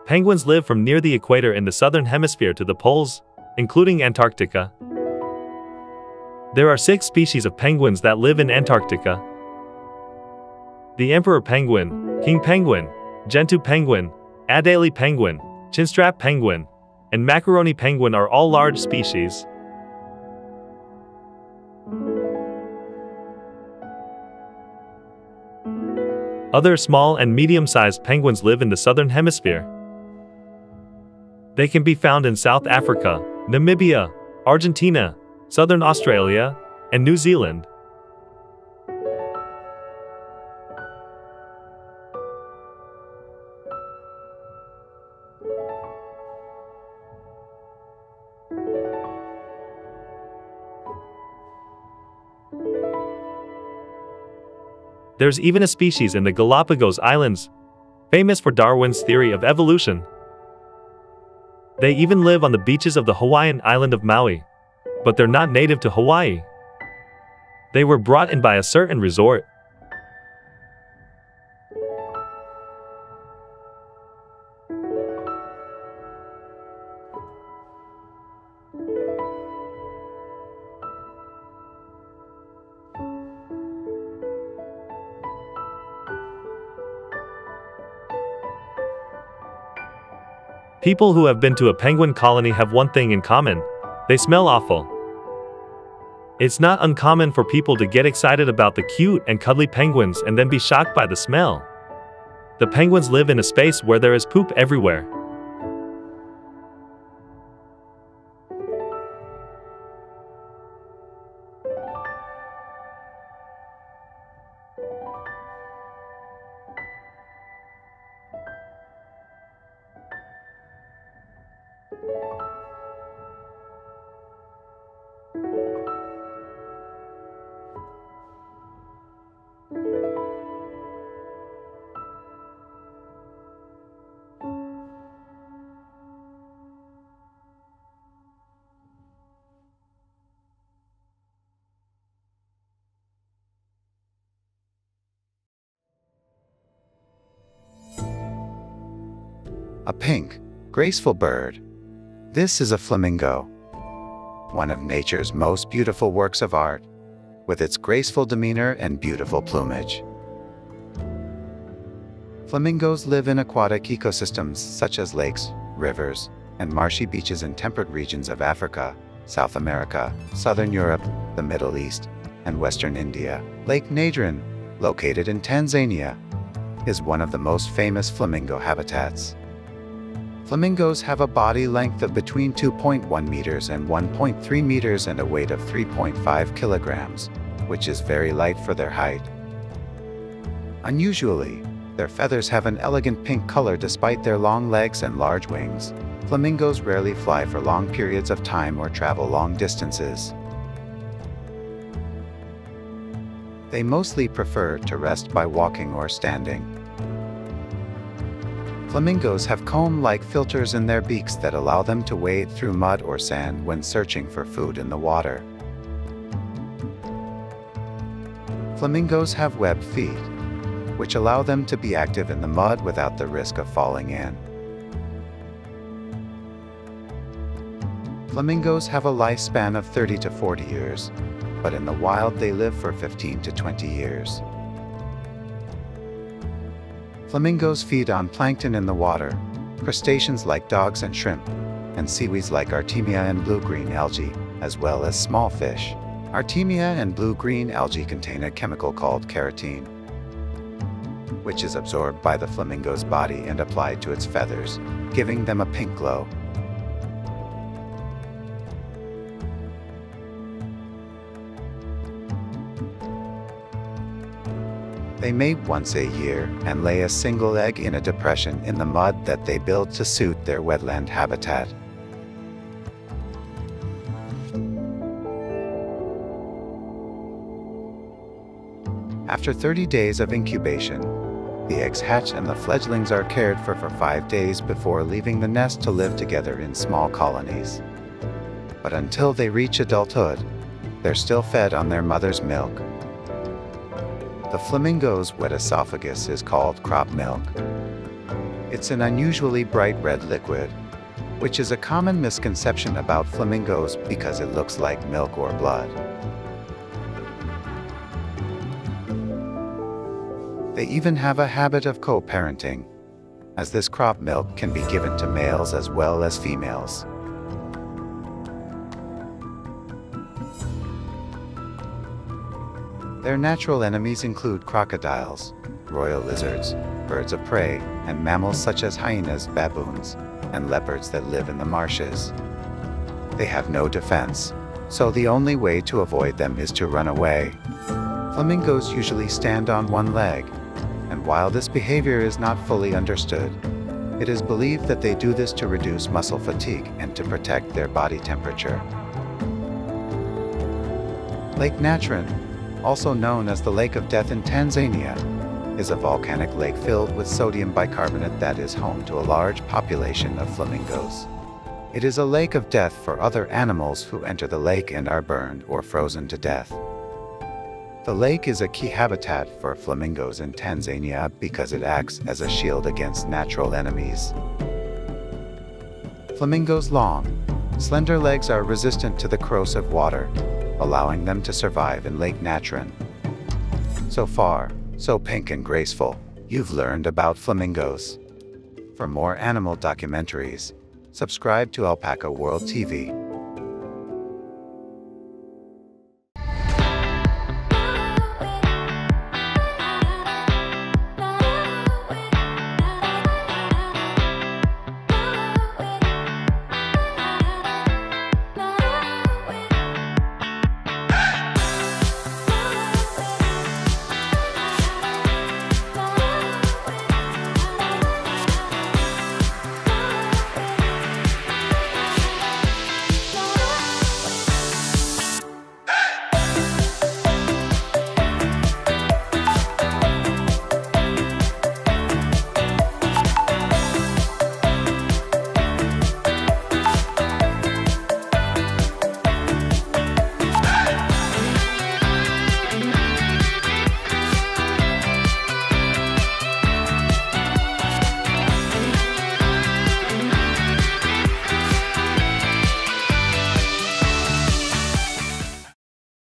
Penguins live from near the equator in the southern hemisphere to the poles, including Antarctica. There are 6 species of penguins that live in Antarctica. The emperor penguin, king penguin, gentoo penguin, Adelie penguin, chinstrap penguin, and macaroni penguin are all large species. Other small and medium-sized penguins live in the southern hemisphere. They can be found in South Africa, Namibia, Argentina, southern Australia, and New Zealand. There's even a species in the Galapagos Islands, famous for Darwin's theory of evolution. They even live on the beaches of the Hawaiian island of Maui, but they're not native to Hawaii. They were brought in by a certain resort. People who have been to a penguin colony have one thing in common: they smell awful. It's not uncommon for people to get excited about the cute and cuddly penguins and then be shocked by the smell. The penguins live in a space where there is poop everywhere. A pink, graceful bird. This is a flamingo, one of nature's most beautiful works of art, with its graceful demeanor and beautiful plumage. Flamingos live in aquatic ecosystems such as lakes, rivers, and marshy beaches in temperate regions of Africa, South America, Southern Europe, the Middle East, and Western India. Lake Nadron, located in Tanzania, is one of the most famous flamingo habitats. Flamingos have a body length of between 2.1 meters and 1.3 meters and a weight of 3.5 kilograms, which is very light for their height. Unusually, their feathers have an elegant pink color despite their long legs and large wings. Flamingos rarely fly for long periods of time or travel long distances. They mostly prefer to rest by walking or standing. Flamingos have comb-like filters in their beaks that allow them to wade through mud or sand when searching for food in the water. Flamingos have webbed feet, which allow them to be active in the mud without the risk of falling in. Flamingos have a lifespan of 30 to 40 years, but in the wild they live for 15 to 20 years. Flamingos feed on plankton in the water, crustaceans like dogs and shrimp, and seaweeds like artemia and blue-green algae, as well as small fish. Artemia and blue-green algae contain a chemical called keratin, which is absorbed by the flamingo's body and applied to its feathers, giving them a pink glow. They mate once a year and lay a single egg in a depression in the mud that they build to suit their wetland habitat. After 30 days of incubation, The eggs hatch and the fledglings are cared for 5 days before leaving the nest to live together in small colonies. But until they reach adulthood, they're still fed on their mother's milk. The flamingo's wet esophagus is called crop milk. It's an unusually bright red liquid, which is a common misconception about flamingos because it looks like milk or blood. They even have a habit of co-parenting, as this crop milk can be given to males as well as females. Their natural enemies include crocodiles, royal lizards, birds of prey, and mammals such as hyenas, baboons, and leopards that live in the marshes. They have no defense, so the only way to avoid them is to run away. Flamingos usually stand on one leg, and while this behavior is not fully understood, it is believed that they do this to reduce muscle fatigue and to protect their body temperature. Lake Natron, also known as the Lake of Death in Tanzania, is a volcanic lake filled with sodium bicarbonate that is home to a large population of flamingos. It is a lake of death for other animals who enter the lake and are burned or frozen to death. The lake is a key habitat for flamingos in Tanzania because it acts as a shield against natural enemies. Flamingos' long, slender legs are resistant to the corrosive water, allowing them to survive in Lake Natron. So far, so pink and graceful, you've learned about flamingos. For more animal documentaries, subscribe to Alpaca World TV.